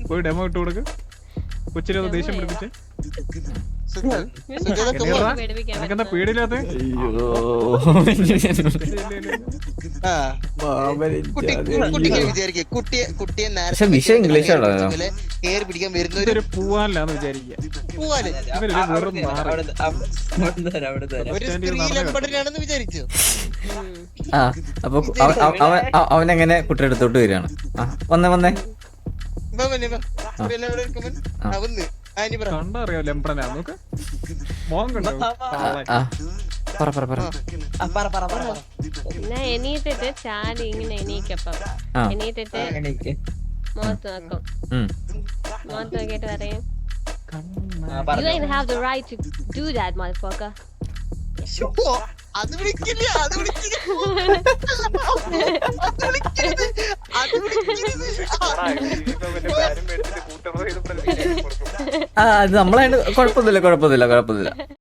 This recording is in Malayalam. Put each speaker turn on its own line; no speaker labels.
പോയി ഡെമോ ഇട്ട് കൊടുക്ക്. കൊച്ചിനെ ദേഷ്യം പിടിപ്പിച്ചേ. എനിക്കെന്താ പേടിയില്ലാത്ത?
വിഷയം ഇംഗ്ലീഷാണോ?
ഇതൊരു പൂവാലാന്ന് വിചാരിക്കുക.
ആ അപ്പൊ അവനെങ്ങനെ കുട്ടിയുടെ അടുത്തോട്ട് വരികയാണ്. വന്നേ വന്നേ.
കണ്ടറിയോ ലെംപ്രനാ നോക്ക്. മോൻ കണ്ടോ?
എണീറ്റിട്ട് ചാടി ഇങ്ങനെ എണീക്കപ്പം എണീറ്റിട്ട് മുഖത്ത് നോക്കും. മുഖത്ത് നോക്കിയിട്ട് പറയും You ain't have the right to do that, motherfucker.
അത് നമ്മളായിട്ട് കുഴപ്പമൊന്നുമില്ല.